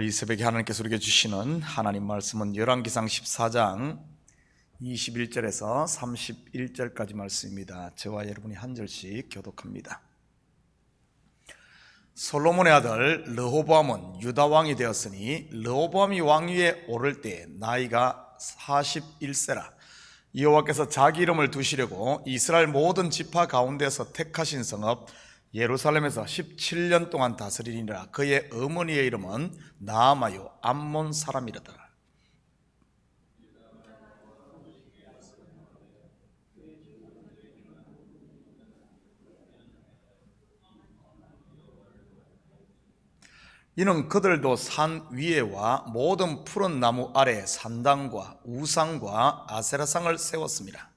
이 새벽에 하나님께서 우리에게 주시는 하나님 말씀은 열왕기상 14장 21절에서 31절까지 말씀입니다. 저와 여러분이 한 절씩 교독합니다. 솔로몬의 아들 르호보암은 유다 왕이 되었으니 르호보암이 왕위에 오를 때 나이가 41세라. 여호와께서 자기 이름을 두시려고 이스라엘 모든 지파 가운데서 택하신 성읍 예루살렘에서 17년 동안 다스리니라. 그의 어머니의 이름은 나아마요 암몬 사람이라더라. 이는 그들도 산 위에와 모든 푸른 나무 아래 산당과 우상과 아세라상을 세웠습니다.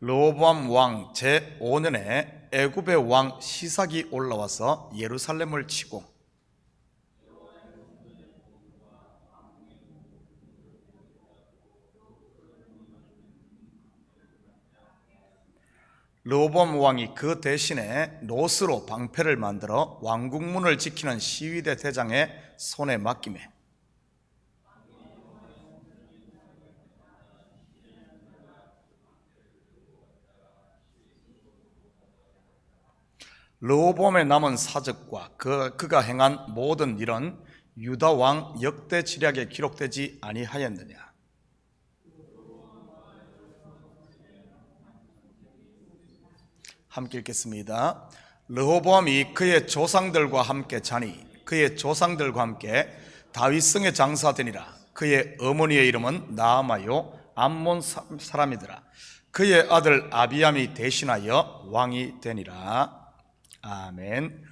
르호보암 왕 제5년에 애굽의 왕 시삭이 올라와서 예루살렘을 치고 르호보암 왕이 그 대신에 노스로 방패를 만들어 왕국문을 지키는 시위대 대장의 손에 맡기매 르호보암의 남은 사적과 그가 행한 모든 일은 유다 왕 역대 지략에 기록되지 아니하였느냐. 함께 읽겠습니다. 르호보암이 그의 조상들과 함께 자니 그의 조상들과 함께 다윗성에 장사되니라. 그의 어머니의 이름은 나아마요 암몬 사람이더라. 그의 아들 아비암이 대신하여 왕이 되니라. 아멘.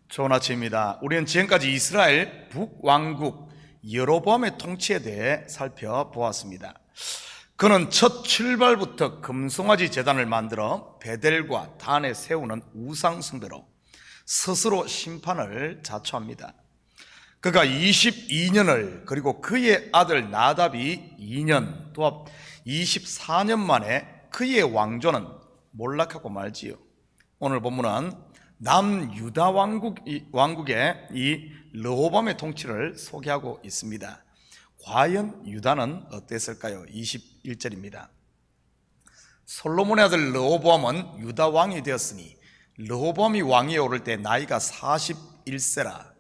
좋은 아침입니다. 우리는 지금까지 이스라엘 북왕국 여로보암의 통치에 대해 살펴보았습니다. 그는 첫 출발부터 금송아지 제단을 만들어 베델과 단에 세우는 우상 숭배로 스스로 심판을 자초합니다. 그가 22년을 그리고 그의 아들 나답이 2년 또 24년 만에 그의 왕조는 몰락하고 말지요. 오늘 본문은 남유다 왕국의 이 르호보암의 통치를 소개하고 있습니다. 과연 유다는 어땠을까요? 21절입니다. 솔로몬의 아들 르호보암은 유다 왕이 되었으니 르호보암이 왕위에 오를 때 나이가 41세라.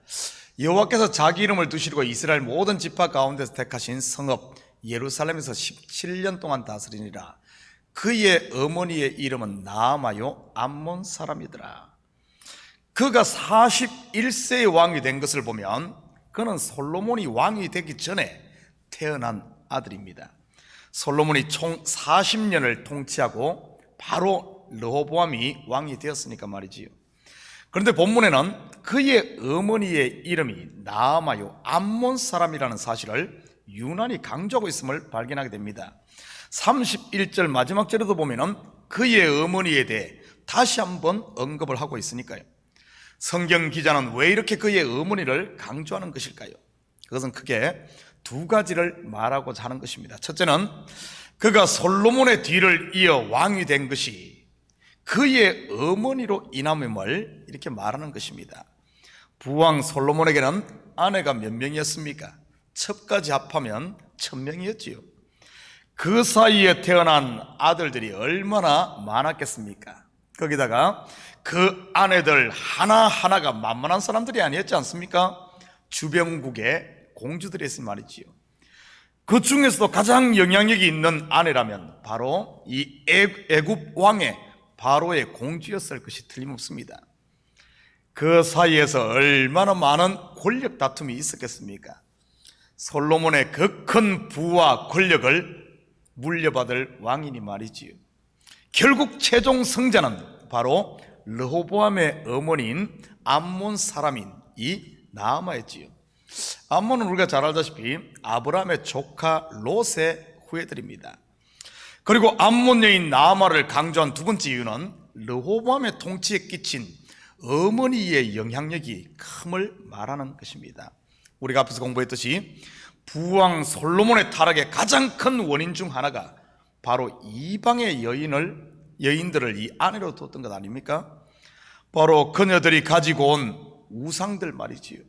여호와께서 자기 이름을 두시고 이스라엘 모든 지파 가운데서 택하신 성읍 예루살렘에서 17년 동안 다스리니라. 그의 어머니의 이름은 나아마요 암몬 사람이더라. 그가 41세의 왕이 된 것을 보면 그는 솔로몬이 왕이 되기 전에 태어난 아들입니다. 솔로몬이 총 40년을 통치하고 바로 르호보암이 왕이 되었으니까 말이지요. 그런데 본문에는 그의 어머니의 이름이 나아마요 암몬 사람이라는 사실을 유난히 강조하고 있음을 발견하게 됩니다. 31절 마지막 절에도 보면은 그의 어머니에 대해 다시 한번 언급을 하고 있으니까요. 성경 기자는 왜 이렇게 그의 어머니를 강조하는 것일까요? 그것은 크게 두 가지를 말하고자 하는 것입니다. 첫째는 그가 솔로몬의 뒤를 이어 왕이 된 것이 그의 어머니로 인함임을 이렇게 말하는 것입니다. 부왕 솔로몬에게는 아내가 몇 명이었습니까? 첩까지 합하면 1000명이었지요. 그 사이에 태어난 아들들이 얼마나 많았겠습니까? 거기다가 그 아내들 하나하나가 만만한 사람들이 아니었지 않습니까? 주변국의 공주들이 있을 말이지요. 그 중에서도 가장 영향력이 있는 아내라면 바로 이 애굽 왕의 바로의 공주였을 것이 틀림없습니다. 그 사이에서 얼마나 많은 권력 다툼이 있었겠습니까? 솔로몬의 그 큰 부와 권력을 물려받을 왕이니 말이지요. 결국 최종 승자는 바로 르호보암의 어머니인 암몬 사람인 이 나아마였지요. 암몬은 우리가 잘 알다시피 아브라함의 조카 롯의 후예들입니다. 그리고 암몬 여인 나아마를 강조한 두 번째 이유는 르호보암의 통치에 끼친 어머니의 영향력이 큼을 말하는 것입니다. 우리가 앞에서 공부했듯이 부왕 솔로몬의 타락의 가장 큰 원인 중 하나가 바로 이방의 여인들을 이 아내로 뒀던 것 아닙니까? 바로 그녀들이 가지고 온 우상들 말이지요.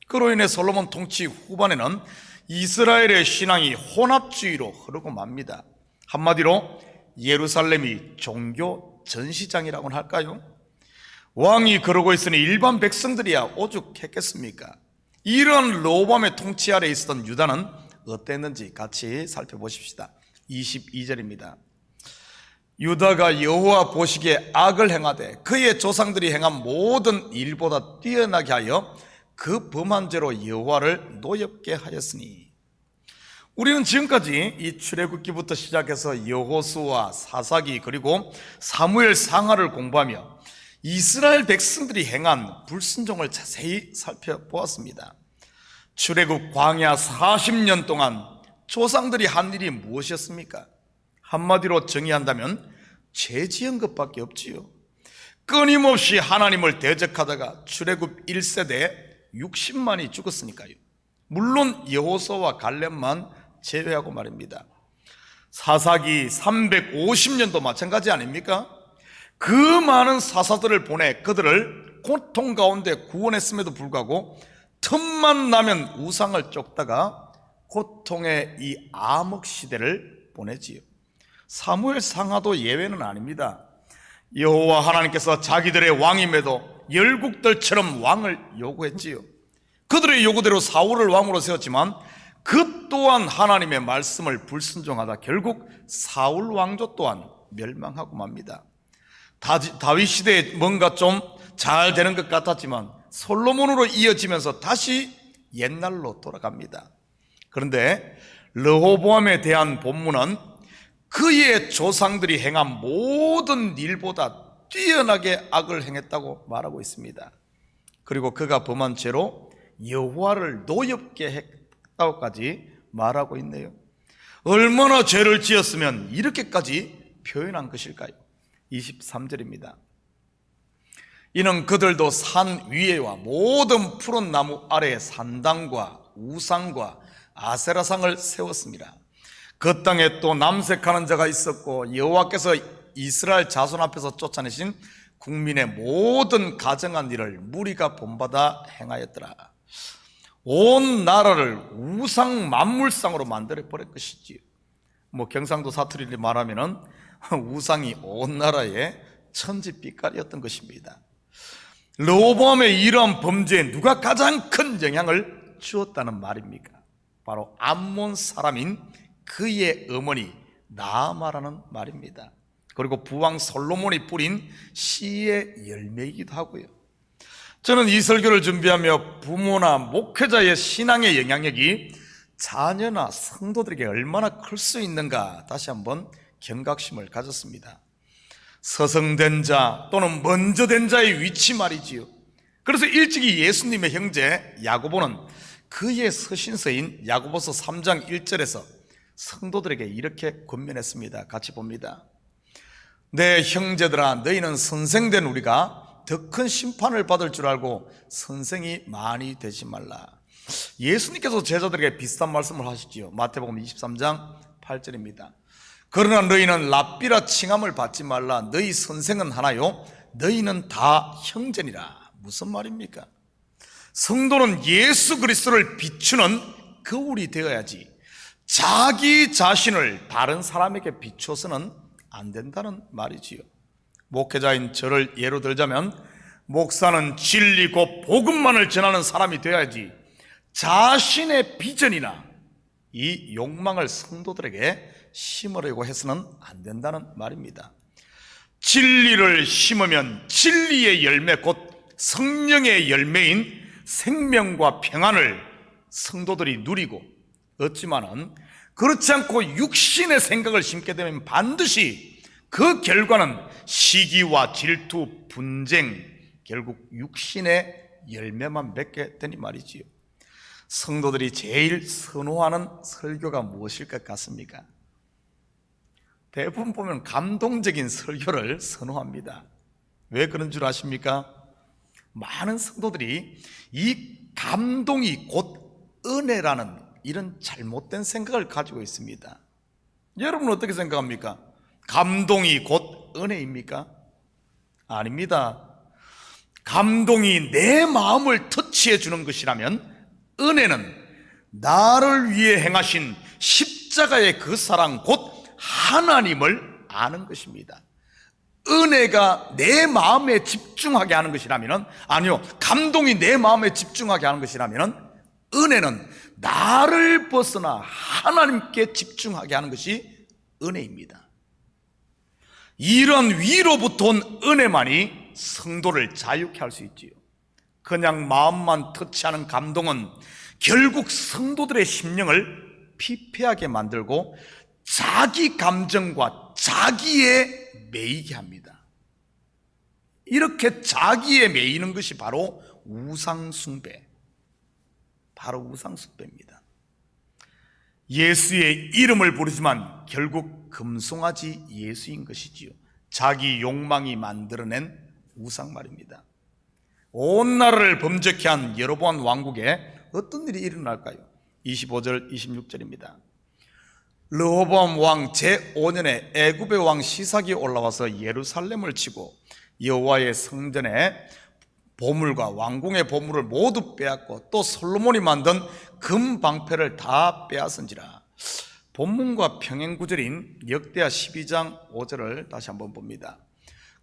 그로 인해 솔로몬 통치 후반에는 이스라엘의 신앙이 혼합주의로 흐르고 맙니다. 한마디로 예루살렘이 종교 전시장이라고는 할까요? 왕이 그러고 있으니 일반 백성들이야 오죽했겠습니까? 이런 르호보암의 통치 아래 있었던 유다는 어땠는지 같이 살펴보십시다. 22절입니다. 유다가 여호와 보시기에 악을 행하되 그의 조상들이 행한 모든 일보다 뛰어나게 하여 그 범한 죄로 여호와를 노엽게 하였으니. 우리는 지금까지 이 출애굽기부터 시작해서 여호수아, 사사기 그리고 사무엘 상하를 공부하며 이스라엘 백성들이 행한 불순종을 자세히 살펴보았습니다. 출애굽 광야 40년 동안 조상들이 한 일이 무엇이었습니까? 한마디로 정의한다면 죄 지은 것밖에 없지요. 끊임없이 하나님을 대적하다가 출애굽 1세대 60만이 죽었으니까요. 물론 여호수아와 갈렙만 제외하고 말입니다. 사사기 350년도 마찬가지 아닙니까? 그 많은 사사들을 보내 그들을 고통 가운데 구원했음에도 불구하고 틈만 나면 우상을 쫓다가 고통의 이 암흑 시대를 보내지요. 사무엘 상하도 예외는 아닙니다. 여호와 하나님께서 자기들의 왕임에도 열국들처럼 왕을 요구했지요. 그들의 요구대로 사울을 왕으로 세웠지만 그 또한 하나님의 말씀을 불순종하다 결국 사울 왕조 또한 멸망하고 맙니다. 다윗 시대에 뭔가 좀 잘 되는 것 같았지만 솔로몬으로 이어지면서 다시 옛날로 돌아갑니다. 그런데 르호보암에 대한 본문은 그의 조상들이 행한 모든 일보다 뛰어나게 악을 행했다고 말하고 있습니다. 그리고 그가 범한 죄로 여호와를 노엽게 했다고까지 말하고 있네요. 얼마나 죄를 지었으면 이렇게까지 표현한 것일까요? 23절입니다. 이는 그들도 산 위에와 모든 푸른 나무 아래에 산당과 우상과 아세라상을 세웠습니다. 그 땅에 또 남색하는 자가 있었고 여호와께서 이스라엘 자손 앞에서 쫓아내신 국민의 모든 가정한 일을 무리가 본받아 행하였더라. 온 나라를 우상 만물상으로 만들어 버릴 것이지요. 경상도 사투리를 말하면은 우상이 온 나라의 천지빛깔이었던 것입니다. 르호보암의 이러한 범죄에 누가 가장 큰 영향을 주었다는 말입니까? 바로 암몬 사람인 그의 어머니 나아마라는 말입니다. 그리고 부왕 솔로몬이 뿌린 씨의 열매이기도 하고요. 저는 이 설교를 준비하며 부모나 목회자의 신앙의 영향력이 자녀나 성도들에게 얼마나 클 수 있는가 다시 한번 경각심을 가졌습니다. 서성된 자 또는 먼저 된 자의 위치 말이지요. 그래서 일찍이 예수님의 형제 야고보는 그의 서신서인 야고보서 3장 1절에서 성도들에게 이렇게 권면했습니다. 같이 봅니다. 내 형제들아, 너희는 선생된 우리가 더 큰 심판을 받을 줄 알고 선생이 많이 되지 말라. 예수님께서 제자들에게 비슷한 말씀을 하시지요. 마태복음 23장 8절입니다. 그러나 너희는 랍비라 칭함을 받지 말라. 너희 선생은 하나요 너희는 다 형제니라. 무슨 말입니까? 성도는 예수 그리스도를 비추는 거울이 되어야지 자기 자신을 다른 사람에게 비춰서는 안 된다는 말이지요. 목회자인 저를 예로 들자면 목사는 진리 곧 복음만을 전하는 사람이 되어야지 자신의 비전이나 이 욕망을 성도들에게 심으려고 해서는 안 된다는 말입니다. 진리를 심으면 진리의 열매 곧 성령의 열매인 생명과 평안을 성도들이 누리고, 없지만은 그렇지 않고 육신의 생각을 심게 되면 반드시 그 결과는 시기와 질투, 분쟁, 결국 육신의 열매만 맺게 되니 말이지요. 성도들이 제일 선호하는 설교가 무엇일 것 같습니까? 대부분 보면 감동적인 설교를 선호합니다. 왜 그런 줄 아십니까? 많은 성도들이 이 감동이 곧 은혜라는 이런 잘못된 생각을 가지고 있습니다. 여러분 어떻게 생각합니까? 감동이 곧 은혜입니까? 아닙니다. 감동이 내 마음을 터치해 주는 것이라면 은혜는 나를 위해 행하신 십자가의 그 사랑 곧 하나님을 아는 것입니다. 은혜가 내 마음에 집중하게 하는 것이라면, 아니요, 감동이 내 마음에 집중하게 하는 것이라면 은혜는 나를 벗어나 하나님께 집중하게 하는 것이 은혜입니다. 이런 위로부터 온 은혜만이 성도를 자유케 할 수 있지요. 그냥 마음만 터치하는 감동은 결국 성도들의 심령을 피폐하게 만들고 자기 감정과 자기에 매이게 합니다. 이렇게 자기에 매이는 것이 바로 우상숭배, 바로 우상숭배입니다. 예수의 이름을 부르지만 결국 금송아지 예수인 것이지요. 자기 욕망이 만들어낸 우상 말입니다. 온 나라를 범죄케 한 여로보암 왕국에 어떤 일이 일어날까요? 25절 26절입니다. 르호보암 왕 제5년에 애굽의 왕 시삭이 올라와서 예루살렘을 치고 여호와의 성전에 보물과 왕궁의 보물을 모두 빼앗고 또 솔로몬이 만든 금 방패를 다 빼앗은지라. 본문과 평행 구절인 역대하 12장 5절을 다시 한번 봅니다.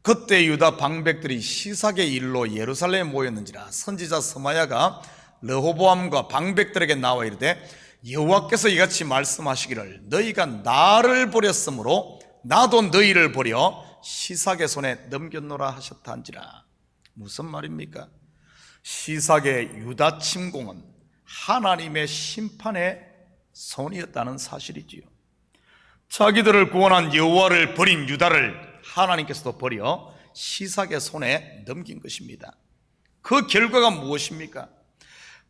그때 유다 방백들이 시삭의 일로 예루살렘에 모였는지라. 선지자 스마야가 르호보암과 방백들에게 나와 이르되 여호와께서 이같이 말씀하시기를 너희가 나를 버렸으므로 나도 너희를 버려 시삭의 손에 넘겼노라 하셨다 한지라. 무슨 말입니까? 시삭의 유다 침공은 하나님의 심판의 손이었다는 사실이지요. 자기들을 구원한 여호와를 버린 유다를 하나님께서도 버려 시삭의 손에 넘긴 것입니다. 그 결과가 무엇입니까?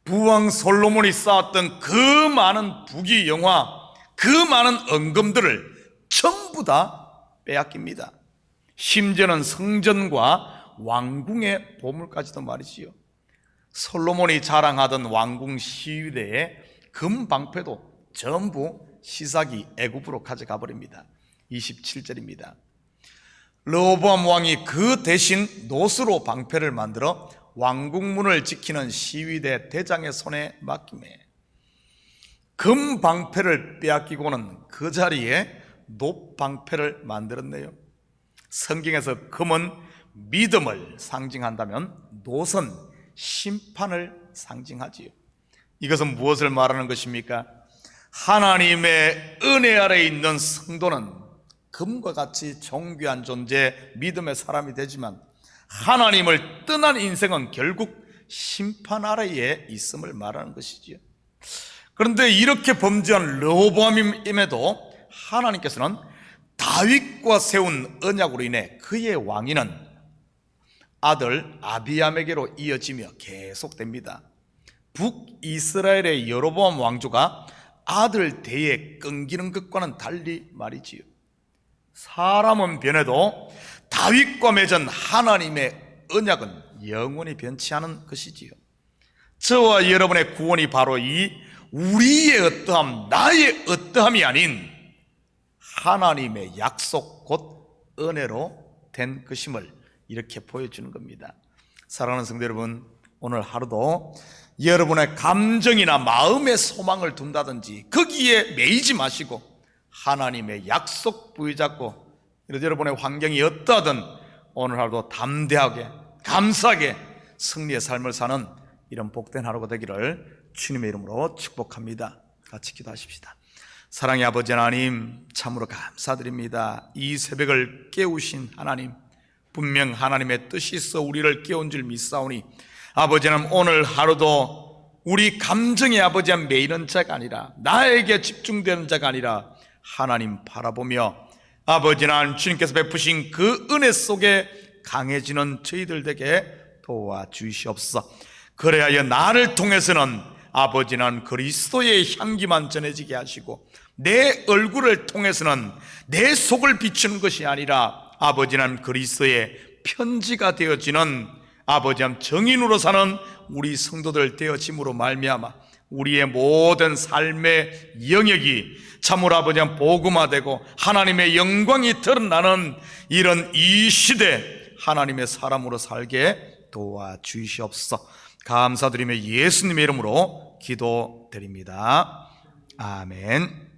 부왕 솔로몬이 쌓았던 그 많은 부귀 영화, 그 많은 은금들을 전부 다 빼앗깁니다. 심지어는 성전과 왕궁의 보물까지도 말이지요. 솔로몬이 자랑하던 왕궁 시위대의 금 방패도 전부 시삭이 애굽으로 가져가 버립니다. 27절입니다. 르호보암 왕이 그 대신 노스로 방패를 만들어 왕궁문을 지키는 시위대 대장의 손에 맡기매 금 방패를 빼앗기고는 그 자리에 높 방패를 만들었네요. 성경에서 금은 믿음을 상징한다면 노은 심판을 상징하지요. 이것은 무엇을 말하는 것입니까? 하나님의 은혜 아래에 있는 성도는 금과 같이 존귀한 존재, 믿음의 사람이 되지만 하나님을 떠난 인생은 결국 심판 아래에 있음을 말하는 것이지요. 그런데 이렇게 범죄한 르호보암임에도 하나님께서는 다윗과 세운 언약으로 인해 그의 왕위는 아들 아비암에게로 이어지며 계속됩니다. 북이스라엘의 여로보암 왕조가 아들 대에 끊기는 것과는 달리 말이지요. 사람은 변해도 다윗과 맺은 하나님의 언약은 영원히 변치 않은 것이지요. 저와 여러분의 구원이 바로 이 우리의 어떠함, 나의 어떠함이 아닌 하나님의 약속 곧 은혜로 된 것임을 이렇게 보여주는 겁니다. 사랑하는 성도 여러분, 오늘 하루도 여러분의 감정이나 마음의 소망을 둔다든지 거기에 매이지 마시고 하나님의 약속 부여잡고 여러분의 환경이 어떠하든 오늘 하루도 담대하게 감사하게 승리의 삶을 사는 이런 복된 하루가 되기를 주님의 이름으로 축복합니다. 같이 기도하십시다. 사랑의 아버지 하나님, 참으로 감사드립니다. 이 새벽을 깨우신 하나님, 분명 하나님의 뜻이 있어 우리를 깨운 줄 믿사오니 아버지는 오늘 하루도 우리 감정의 아버지에 매이는 자가 아니라 나에게 집중되는 자가 아니라 하나님 바라보며 아버지는 주님께서 베푸신 그 은혜 속에 강해지는 저희들 되게 도와주시옵소서. 그래야 나를 통해서는 아버지는 그리스도의 향기만 전해지게 하시고 내 얼굴을 통해서는 내 속을 비추는 것이 아니라 아버지는 그리스도의 편지가 되어지는 아버지는 정인으로 사는 우리 성도들 되어짐으로 말미암아 우리의 모든 삶의 영역이 참으로 아버지 복음화되고 하나님의 영광이 드러나는 이런 이 시대 하나님의 사람으로 살게 도와주시옵소서. 감사드리며 예수님의 이름으로 기도드립니다. 아멘.